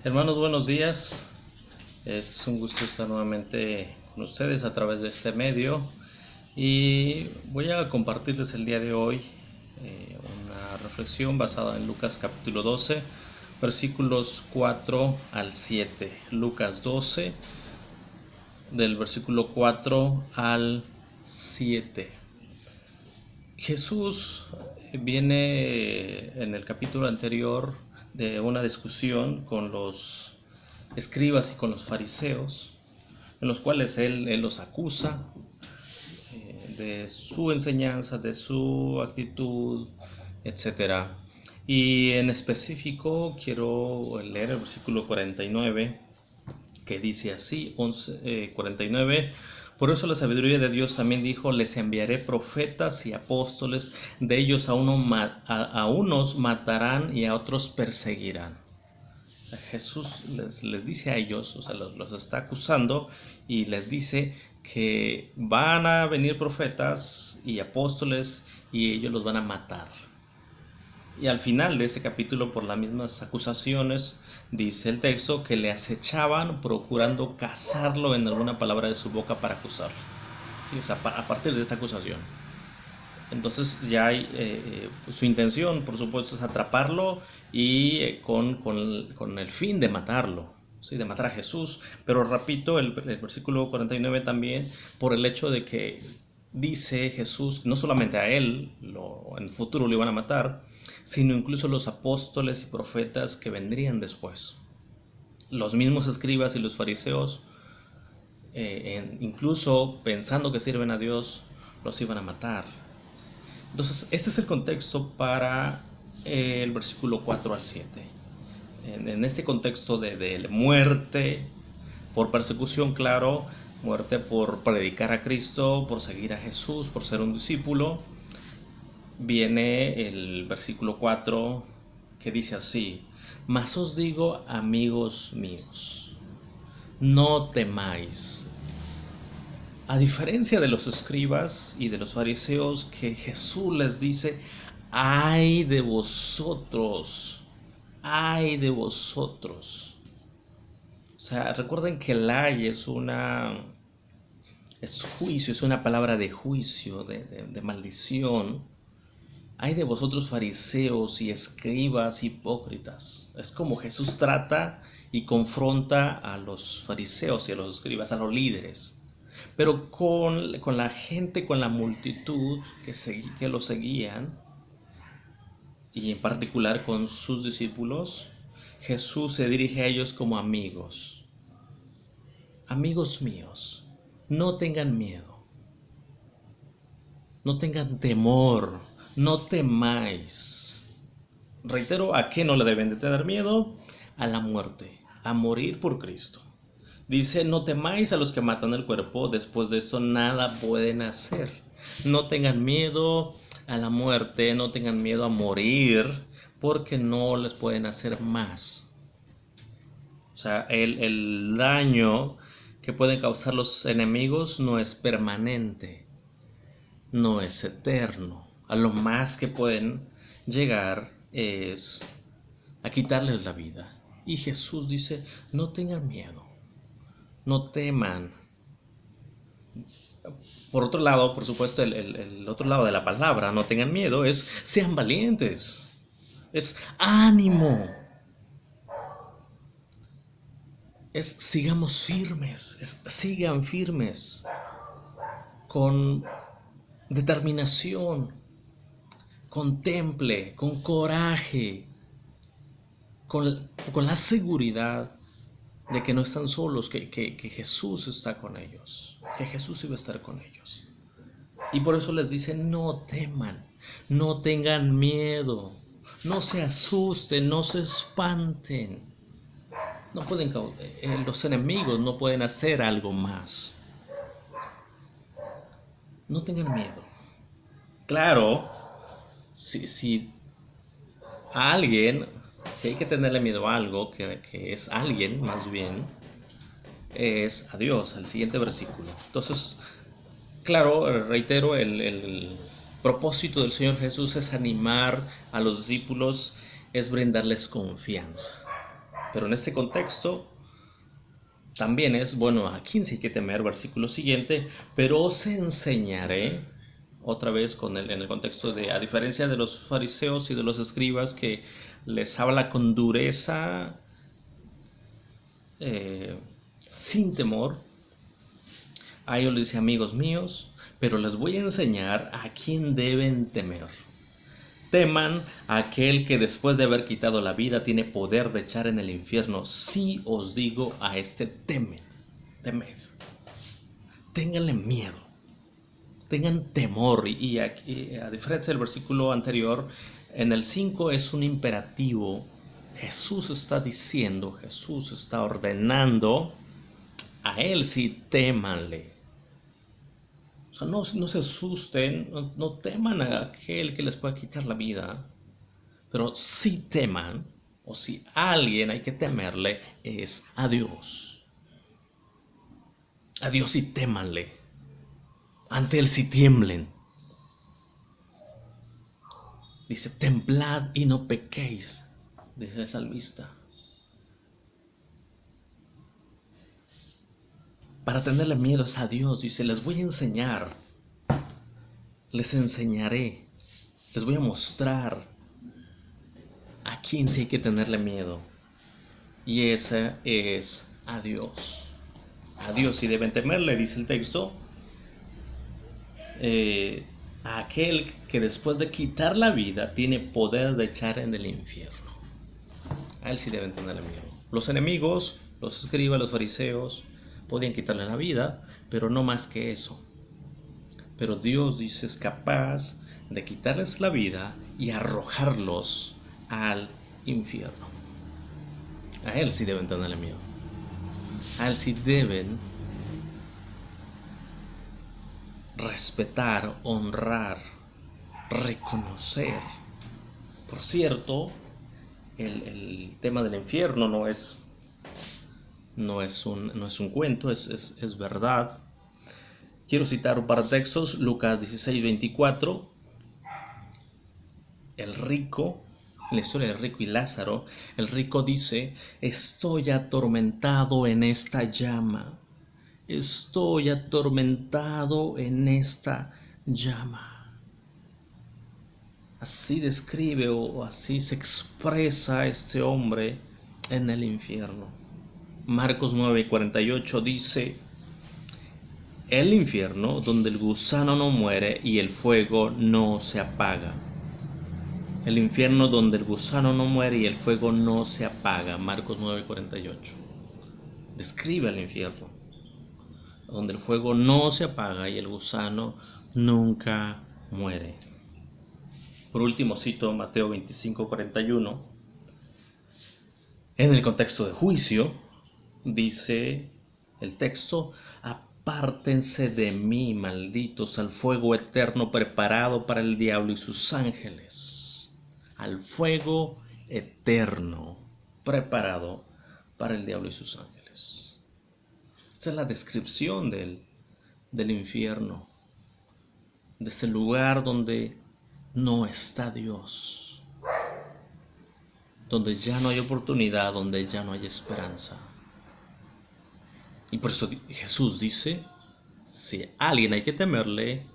Hermanos, buenos días. Es un gusto estar nuevamente con ustedes a través de este medio y voy a compartirles el día de hoy una reflexión basada en Lucas capítulo 12, versículos 4 al 7. Lucas 12, del versículo 4 al 7. Jesús viene en el capítulo anterior de una discusión con los escribas y con los fariseos, en los cuales él los acusa de su enseñanza, de su actitud, etcétera. Y en específico quiero leer el versículo 49, que dice así, 49. Por eso la sabiduría de Dios también dijo: les enviaré profetas y apóstoles, de ellos a unos matarán y a otros perseguirán. Jesús les dice a ellos, o sea, los está acusando y les dice que van a venir profetas y apóstoles y ellos los van a matar. Y al final de ese capítulo, por las mismas acusaciones, dice el texto que le acechaban procurando cazarlo en alguna palabra de su boca para acusarlo. Sí, o sea, a partir de esta acusación. Entonces ya hay, su intención, por supuesto, es atraparlo y con el fin de matarlo, ¿sí? De matar a Jesús. Pero repito, el versículo 49 también, por el hecho de que dice Jesús, no solamente a él en el futuro lo iban a matar, sino incluso los apóstoles y profetas que vendrían después. Los mismos escribas y los fariseos, incluso pensando que sirven a Dios, los iban a matar. Entonces, este es el contexto para el versículo 4 al 7. En este contexto de muerte por persecución, claro, muerte por predicar a Cristo, por seguir a Jesús, por ser un discípulo, viene el versículo 4 que dice así: mas os digo, amigos míos, no temáis. A diferencia de los escribas y de los fariseos, que Jesús les dice: ay de vosotros, ay de vosotros. O sea, recuerden que el ay es juicio, es una palabra de juicio, de maldición. Ay de vosotros, fariseos y escribas hipócritas. Es como Jesús trata y confronta a los fariseos y a los escribas, a los líderes. Pero con la gente, con la multitud que lo seguían, y en particular con sus discípulos, Jesús se dirige a ellos como amigos. Amigos míos, no tengan miedo, no tengan temor, no temáis. Reitero, ¿a qué no le deben de tener miedo? A la muerte, a morir por Cristo. Dice: no temáis a los que matan el cuerpo, después de esto nada pueden hacer. No tengan miedo a la muerte, no tengan miedo a morir, porque no les pueden hacer más. O sea, el daño que pueden causar los enemigos no es permanente, no es eterno. A lo más que pueden llegar es a quitarles la vida. Y Jesús dice: no tengan miedo, no teman. Por otro lado, por supuesto, el otro lado de la palabra, no tengan miedo, es sean valientes, es ánimo, es sigamos firmes, es sigan firmes, con determinación, con temple, con coraje, con la seguridad de que no están solos, que Jesús está con ellos, que Jesús iba a estar con ellos. Y por eso les dice: no teman, no tengan miedo, no se asusten, no se espanten. No pueden, los enemigos no pueden hacer algo más. No tengan miedo. Claro, si a alguien, si hay que tenerle miedo a algo, que es alguien más bien, es a Dios, al siguiente versículo. Entonces, claro, reitero, el propósito del Señor Jesús es animar a los discípulos, es brindarles confianza. Pero en este contexto también es, bueno, a quién sí hay que temer, versículo siguiente, pero os enseñaré, otra vez en el contexto de, a diferencia de los fariseos y de los escribas que les habla con dureza, sin temor, a ellos les dice, amigos míos, pero les voy a enseñar a quién deben temer. Teman a aquel que después de haber quitado la vida tiene poder de echar en el infierno. Sí os digo a este, temed. Ténganle miedo, tengan temor. Y aquí, a diferencia del versículo anterior, en el 5 es un imperativo. Jesús está diciendo, Jesús está ordenando, a él sí témanle. O sea, no se asusten, no teman a aquel que les pueda quitar la vida, pero sí teman, o si a alguien hay que temerle, es a Dios. A Dios sí témanle, ante él sí tiemblen. Dice, temblad y no pequéis, dice el salmista. Para tenerle miedo es a Dios, dice, les voy a enseñar, les enseñaré, les voy a mostrar a quién sí hay que tenerle miedo. Y ese es a Dios. A Dios sí deben temerle, dice el texto. A aquel que después de quitar la vida tiene poder de echar en el infierno. A él sí deben tenerle miedo. Los enemigos, los escribas, los fariseos, podían quitarle la vida, pero no más que eso. Pero Dios, dice, es capaz de quitarles la vida y arrojarlos al infierno. A él sí deben tenerle miedo. A él sí deben respetar, honrar, reconocer. Por cierto, el tema del infierno no es un cuento, es verdad. Quiero citar un par de textos. Lucas 16:24. El rico, en la historia del rico y Lázaro, el rico dice, estoy atormentado en esta llama. Estoy atormentado en esta llama. Así describe o así se expresa este hombre en el infierno. Marcos 9:48 dice, el infierno donde el gusano no muere y el fuego no se apaga. El infierno donde el gusano no muere y el fuego no se apaga. Marcos 9:48. Describe el infierno donde el fuego no se apaga y el gusano nunca muere. Por último cito Mateo 25:41. En el contexto de juicio, dice el texto, apártense de mí, malditos, al fuego eterno preparado para el diablo y sus ángeles. Al fuego eterno preparado para el diablo y sus ángeles. Esta es la descripción del infierno, de ese lugar donde no está Dios, donde ya no hay oportunidad, donde ya no hay esperanza. Y por eso Jesús dice, si a alguien hay que temerle,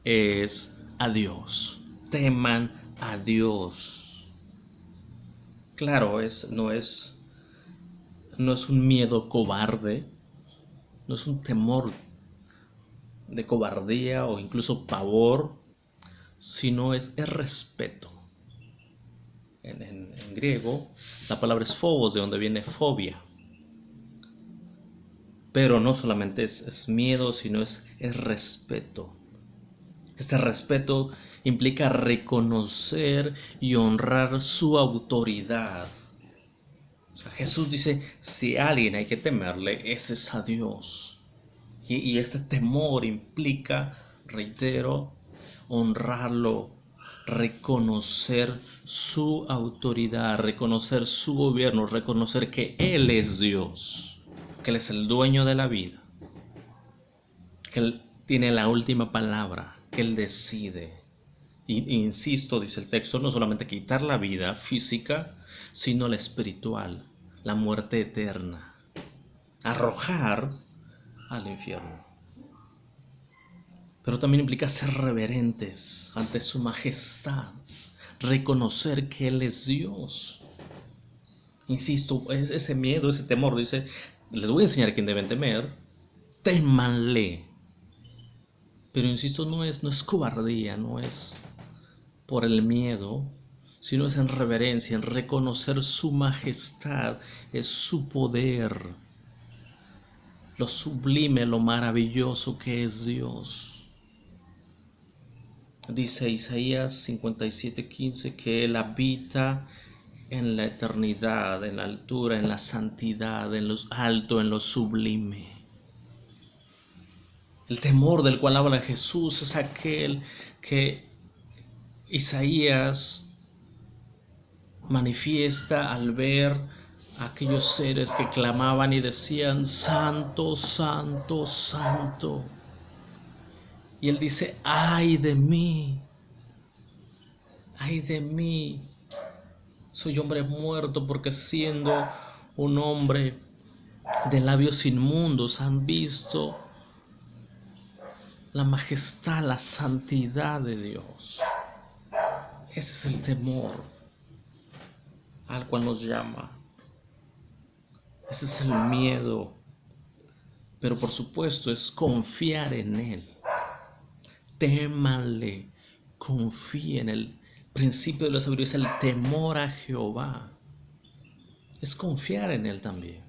es a Dios. Teman a Dios. Claro, no es un miedo cobarde, no es un temor de cobardía o incluso pavor, sino es respeto. En griego, la palabra es phobos, de donde viene fobia. Pero no solamente es miedo, sino es respeto. Este respeto implica reconocer y honrar su autoridad. O sea, Jesús dice, si a alguien hay que temerle, ese es a Dios. Y este temor implica, reitero, honrarlo, reconocer su autoridad, reconocer su gobierno, reconocer que Él es Dios, que Él es el dueño de la vida, que Él tiene la última palabra, que Él decide. Y insisto, dice el texto, no solamente quitar la vida física, sino la espiritual, la muerte eterna, arrojar al infierno. Pero también implica ser reverentes ante su majestad, reconocer que Él es Dios. Insisto, ese miedo, ese temor, dice, les voy a enseñar a quién deben temer, témanle. Pero insisto, no es cobardía, no es por el miedo, sino es en reverencia, en reconocer su majestad, es su poder, lo sublime, lo maravilloso que es Dios. Dice Isaías 57:15 que Él habita en la eternidad, en la altura, en la santidad, en lo alto, en lo sublime. El temor del cual habla Jesús es aquel que Isaías manifiesta al ver a aquellos seres que clamaban y decían: Santo, Santo, Santo. Y él dice: ay de mí, soy hombre muerto, porque siendo un hombre de labios inmundos han visto la majestad, la santidad de Dios. Ese es el temor al cual nos llama. Ese es el miedo. Pero por supuesto es confiar en Él. Témanle, confíen. El principio de la sabiduría es el temor a Jehová. Es confiar en Él también.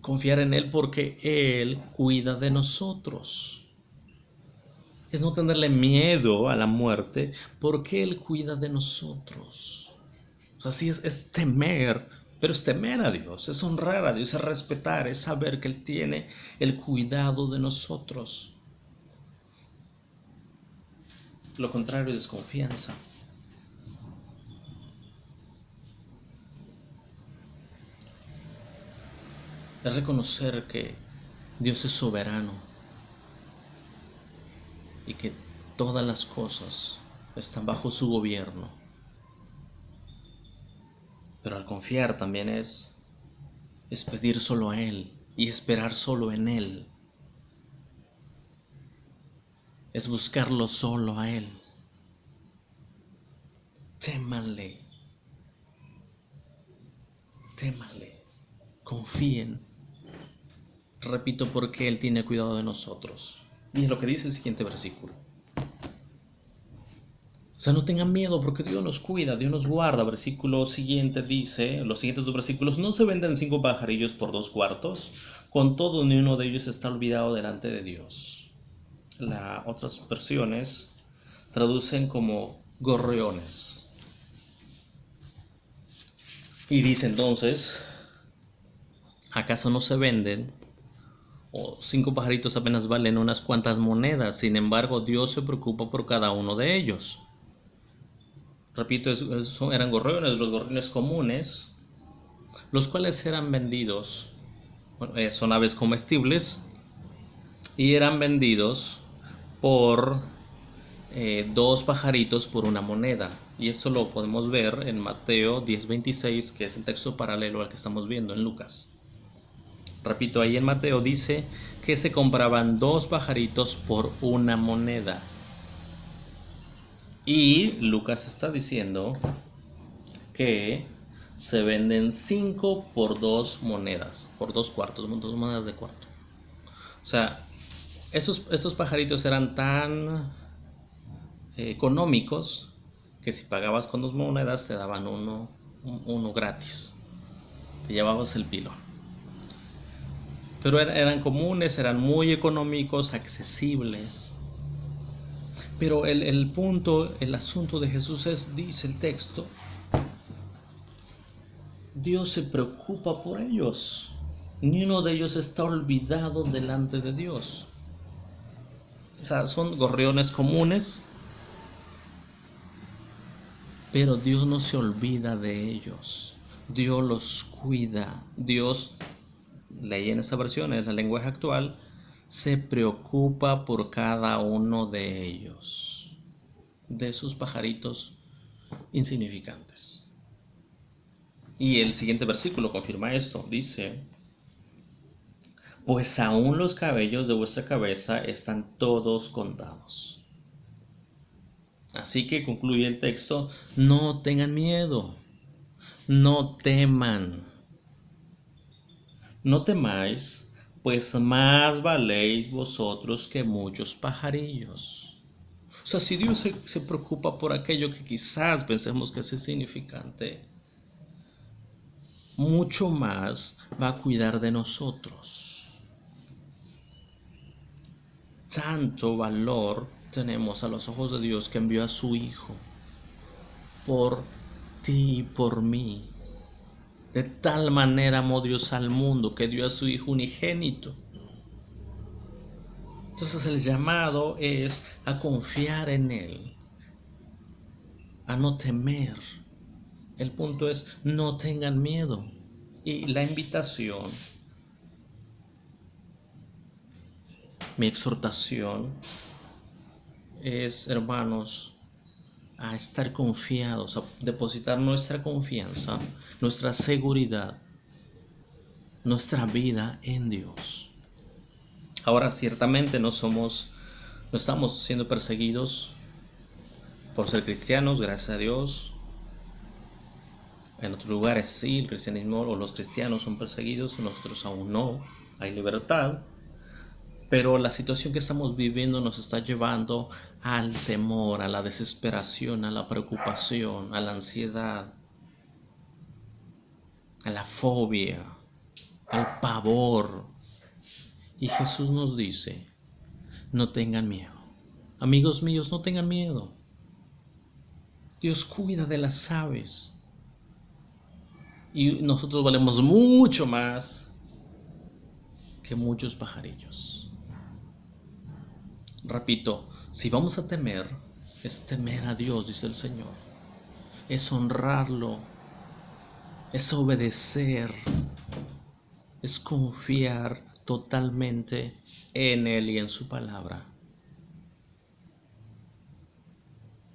Confiar en Él porque Él cuida de nosotros. Es no tenerle miedo a la muerte porque Él cuida de nosotros. Así es temer, pero es temer a Dios, es honrar a Dios, es respetar, es saber que Él tiene el cuidado de nosotros. Lo contrario es desconfianza. Es reconocer que Dios es soberano y que todas las cosas están bajo su gobierno. Pero al confiar también es pedir solo a Él y esperar solo en Él. Es buscarlo solo a Él. Témanle, confíen. Repito, porque Él tiene cuidado de nosotros. Y es lo que dice el siguiente versículo. O sea, no tengan miedo porque Dios nos cuida, Dios nos guarda. Versículo siguiente dice, los siguientes dos versículos: no se venden 5 pajarillos por 2 cuartos, con todo ni uno de ellos está olvidado delante de Dios. Otras versiones traducen como gorriones. Y dice entonces: ¿acaso no se venden? O 5 pajaritos apenas valen unas cuantas monedas, sin embargo Dios se preocupa por cada uno de ellos. Repito, eran gorriones, los gorriones comunes, los cuales eran vendidos, son aves comestibles, y eran vendidos por 2 pajaritos por 1 moneda. Y esto lo podemos ver en Mateo 10:26, que es el texto paralelo al que estamos viendo en Lucas. Repito, ahí en Mateo dice que se compraban 2 pajaritos por 1 moneda. Y Lucas está diciendo que se venden 5 por 2 monedas, por 2 cuartos, 2 monedas de cuarto. O sea, estos pajaritos eran tan económicos que si pagabas con 2 monedas te daban uno gratis. Te llevabas el pilón. Pero eran comunes, eran muy económicos, accesibles. Pero el punto, el asunto de Jesús es, dice el texto, Dios se preocupa por ellos. Ni uno de ellos está olvidado delante de Dios. O sea, son gorriones comunes, pero Dios no se olvida de ellos. Dios los cuida. Dios, leí en esta versión, en el lenguaje actual, se preocupa por cada uno de ellos, de esos pajaritos insignificantes. Y el siguiente versículo confirma esto. Dice, pues aún los cabellos de vuestra cabeza están todos contados. Así que concluye el texto, no tengan miedo, no teman, no temáis, pues más valéis vosotros que muchos pajarillos. O sea, si Dios se preocupa por aquello que quizás pensemos que es insignificante, mucho más va a cuidar de nosotros. Tanto valor tenemos a los ojos de Dios que envió a su Hijo por ti y por mí. De tal manera amó Dios al mundo que dio a su Hijo unigénito. Entonces el llamado es a confiar en Él, a no temer. El punto es, no tengan miedo. Y la invitación, mi exhortación es, hermanos, a estar confiados, a depositar nuestra confianza, nuestra seguridad, nuestra vida en Dios. Ahora, ciertamente no estamos siendo perseguidos por ser cristianos, gracias a Dios. En otros lugares sí, el cristianismo o los cristianos son perseguidos, nosotros aún no, hay libertad. Pero la situación que estamos viviendo nos está llevando al temor, a la desesperación, a la preocupación, a la ansiedad, a la fobia, al pavor. Y Jesús nos dice, no tengan miedo. Amigos míos, no tengan miedo. Dios cuida de las aves. Y nosotros valemos mucho más que muchos pajarillos. Repito, si vamos a temer, es temer a Dios, dice el Señor. Es honrarlo, es obedecer, es confiar totalmente en Él y en su palabra.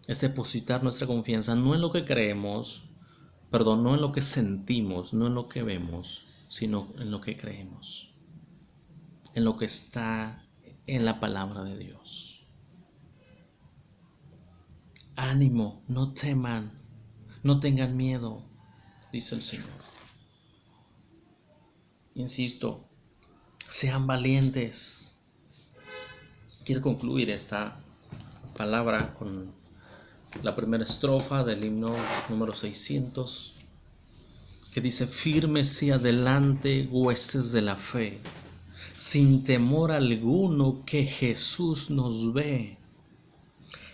Es depositar nuestra confianza no en lo que creemos, no en lo que sentimos, no en lo que vemos, sino en lo que creemos, en lo que está en la palabra de Dios. Ánimo, no teman, no tengan miedo, dice el Señor. Insisto, sean valientes. Quiero concluir esta palabra con la primera estrofa del himno número 600, que dice, firmes y adelante, huestes de la fe, sin temor alguno que Jesús nos ve.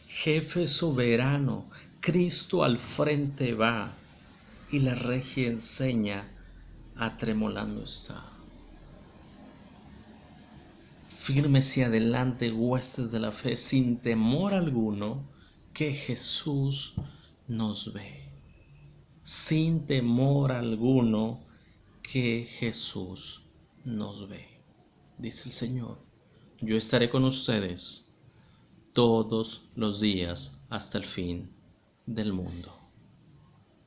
Jefe soberano, Cristo al frente va, y la regia enseña atremolando está. Firmes y adelante, huestes de la fe, sin temor alguno, que Jesús nos ve. Sin temor alguno, que Jesús nos ve. Dice el Señor, yo estaré con ustedes todos los días hasta el fin del mundo.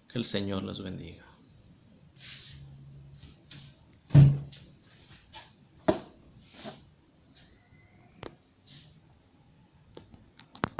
Que el Señor los bendiga.